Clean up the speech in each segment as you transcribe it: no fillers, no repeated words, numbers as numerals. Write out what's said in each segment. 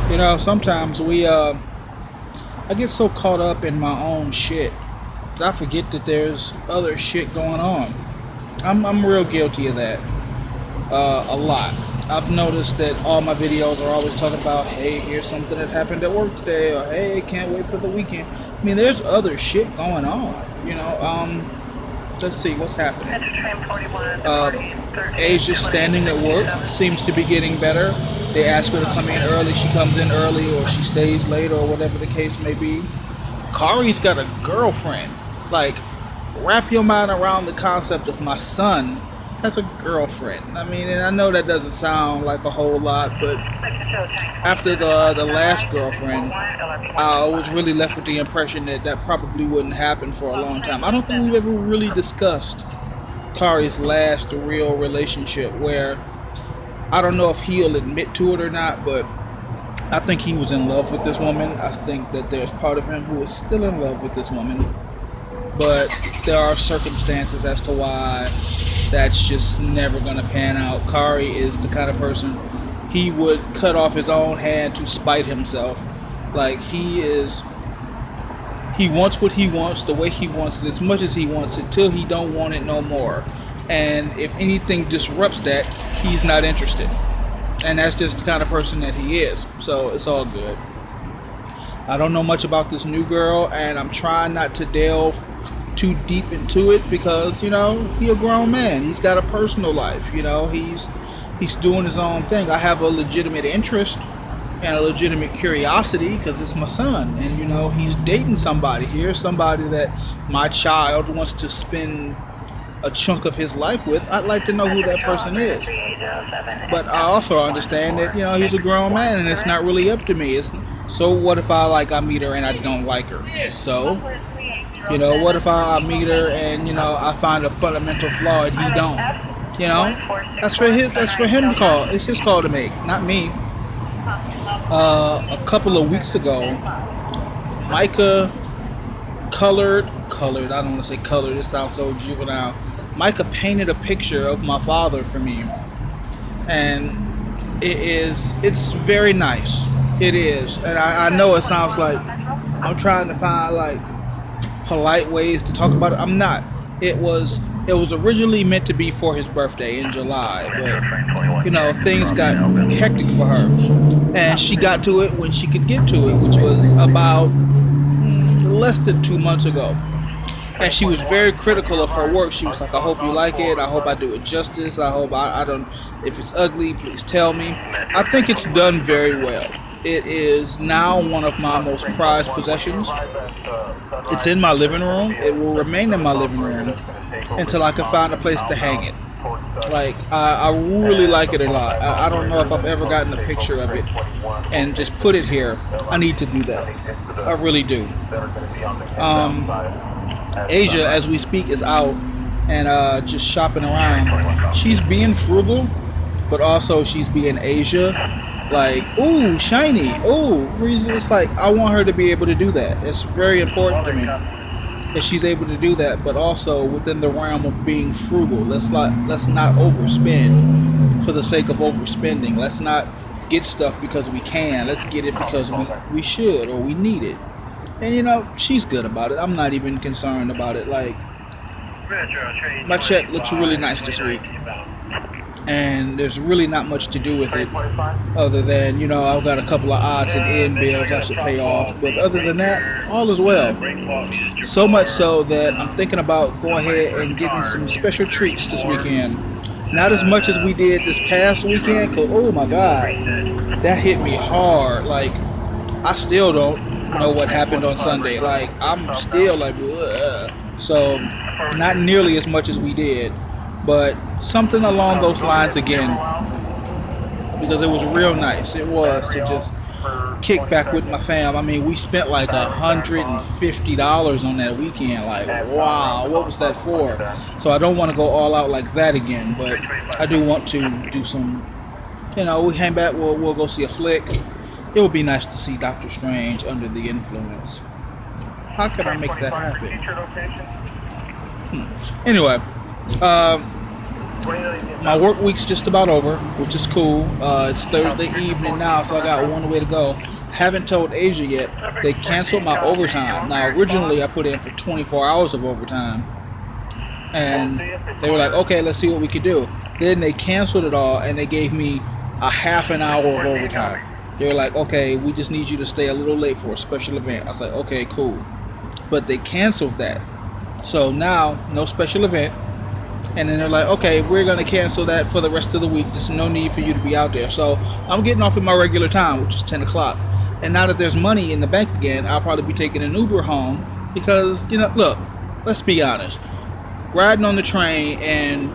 You know, sometimes I get so caught up in my own shit that I forget that there's other shit going on. I'm real guilty of that. A lot. I've noticed that all my videos are always talking about, hey, here's something that happened at work today, or hey, can't wait for the weekend. I mean, there's other shit going on. Let's see what's happening. Uh, Asia's standing at work seems to be getting better. They ask her to come in early, she comes in early, or she stays late, or whatever the case may be. Kari's got a girlfriend. Like, wrap your mind around the concept of my son has a girlfriend. I mean, and I know that doesn't sound like a whole lot, but after the last girlfriend, I was really left with the impression that that probably wouldn't happen for a long time. I don't think we've ever really discussed Kari's last real relationship, where I don't know if he'll admit to it or not, but I think he was in love with this woman. I think that there's part of him who is still in love with this woman, but there are circumstances as to why that's just never going to pan out. Kari is the kind of person, he would cut off his own hand to spite himself. Like, he wants what he wants, the way he wants it, as much as he wants it, till he don't want it no more. And if anything disrupts that, he's not interested. And that's just the kind of person that he is. So it's all good. I don't know much about this new girl, and I'm trying not to delve too deep into it because, he a grown man. He's got a personal life. He's doing his own thing. I have a legitimate interest and a legitimate curiosity because it's my son, and he's dating somebody here, somebody that my child wants to spend a chunk of his life with. I'd like to know who that person is. But I also understand that, he's a grown man and it's not really up to me. So what if I meet her and I don't like her? So, what if I meet her and, I find a fundamental flaw and he don't? That's for him to call. It's his call to make, not me. A couple of weeks ago, Micah colored, I don't want to say colored, it sounds so juvenile. Micah painted a picture of my father for me, and it's very nice. It is, and I know it sounds like I'm trying to find polite ways to talk about it. I'm not. It was originally meant to be for his birthday in July, but things got hectic for her, and she got to it when she could get to it, which was about less than 2 months ago. And she was very critical of her work. She was like, I hope you like it. I hope I do it justice. I hope I don't, if it's ugly, please tell me. I think it's done very well. It is now one of my most prized possessions. It's in my living room. It will remain in my living room until I can find a place to hang it. I really like it a lot. I don't know if I've ever gotten a picture of it and just put it here. I need to do that. I really do. Asia, as we speak, is out and just shopping around. She's being frugal, but also she's being Asia. Ooh, shiny. Ooh, it's I want her to be able to do that. It's very important to me that she's able to do that, but also within the realm of being frugal. Let's not overspend for the sake of overspending. Let's not get stuff because we can. Let's get it because we should or we need it. And she's good about it. I'm not even concerned about it. My check looks really nice this week, and there's really not much to do with it other than, I've got a couple of odds and end bills I should pay off. But other than that, all is well. So much so that I'm thinking about going ahead and getting some special treats this weekend. Not as much as we did this past weekend, because, oh my God, that hit me hard. I still don't know what happened on Sunday. I'm still ugh. So not nearly as much as we did, but something along those lines again, because it was real nice. It was to just kick back with my fam. I mean, we spent $150 on that weekend. Wow, what was that for? So I don't want to go all out like that again, but I do want to do some, we hang back, we'll go see a flick. It would be nice to see Doctor Strange under the influence. How can I make that happen? Anyway, my work week's just about over, which is cool. It's Thursday evening now, so I got one way to go. Haven't told Asia yet. They canceled my overtime. Now, originally I put in for 24 hours of overtime, and they were like, okay, let's see what we could do. Then they canceled it all, and they gave me a half an hour of overtime. They were like, okay, we just need you to stay a little late for a special event. I was like, okay, cool. But they canceled that. So now, no special event. And then they're like, okay, we're going to cancel that for the rest of the week. There's no need for you to be out there. So I'm getting off at my regular time, which is 10 o'clock. And now that there's money in the bank again, I'll probably be taking an Uber home. Because, look, let's be honest. Riding on the train and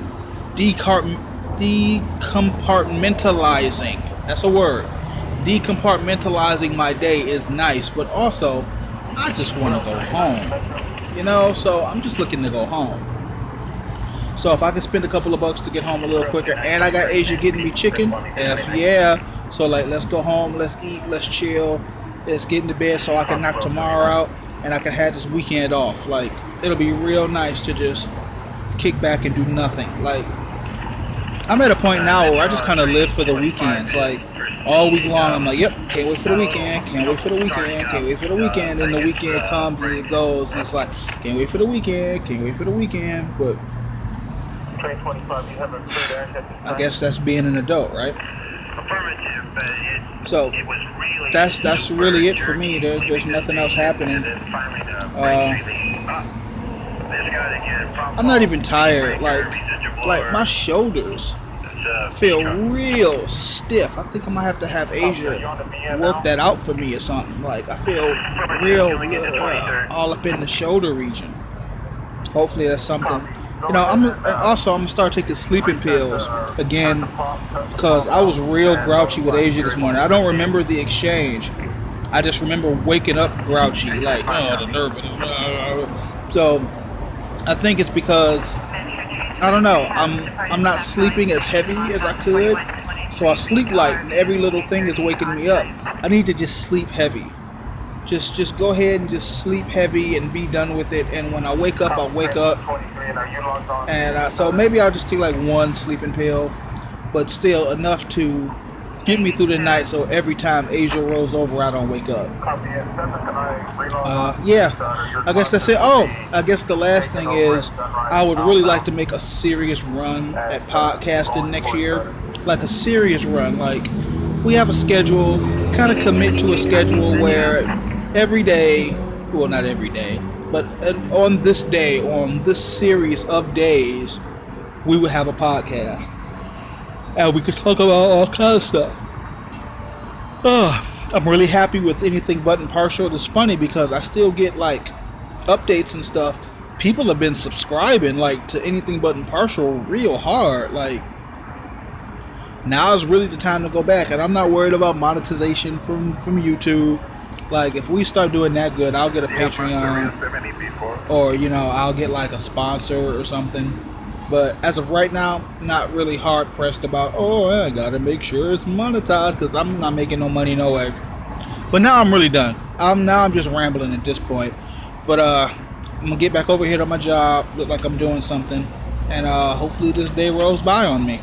decompartmentalizing, that's a word, decompartmentalizing my day is nice, but also I just want to go home, so I'm just looking to go home. So if I can spend a couple of bucks to get home a little quicker, and I got Asia getting me chicken, F yeah. So let's go home, let's eat, let's chill, let's get into bed so I can knock tomorrow out and I can have this weekend off. It'll be real nice to just kick back and do nothing. I'm at a point now where I just kind of live for the weekends. All week long, I'm like, yep, can't wait for the weekend, can't wait for the weekend, can't wait for the weekend. And the weekend comes and it goes, and it's like, can't wait for the weekend, can't wait for the weekend. But I guess that's being an adult, right? So that's really it for me. There's nothing else happening. I'm not even tired. Like my shoulders feel real stiff. I think I might have to have Asia work that out for me or something. I feel real all up in the shoulder region. Hopefully that's something. I'm gonna start taking sleeping pills again because I was real grouchy with Asia this morning. I don't remember the exchange. I just remember waking up grouchy, the nerve. So I think it's because I don't know. I'm not sleeping as heavy as I could, so I sleep light, and every little thing is waking me up. I need to just sleep heavy. Just go ahead and just sleep heavy and be done with it. And when I wake up, I'll wake up. And so maybe I'll just take one sleeping pill, but still enough to get me through the night. So every time Asia rolls over, I don't wake up. Yeah, I guess that's it. Oh, I guess the last thing is I would really like to make a serious run at podcasting next year. A serious run. We have a schedule, kind of commit to a schedule where every day, well, not every day, but on this day, on this series of days, we would have a podcast. And we could talk about all kinds of stuff. I'm really happy with Anything But Impartial. It's funny because I still get updates and stuff. People have been subscribing to Anything But Impartial real hard. Now is really the time to go back, and I'm not worried about monetization from YouTube. If we start doing that good, I'll get a Patreon, or I'll get a sponsor or something. But as of right now, not really hard pressed about, I gotta make sure it's monetized, because I'm not making no money no way. But now I'm really done. I'm just rambling at this point. But I'm gonna get back over here to my job, look like I'm doing something, and hopefully this day rolls by on me.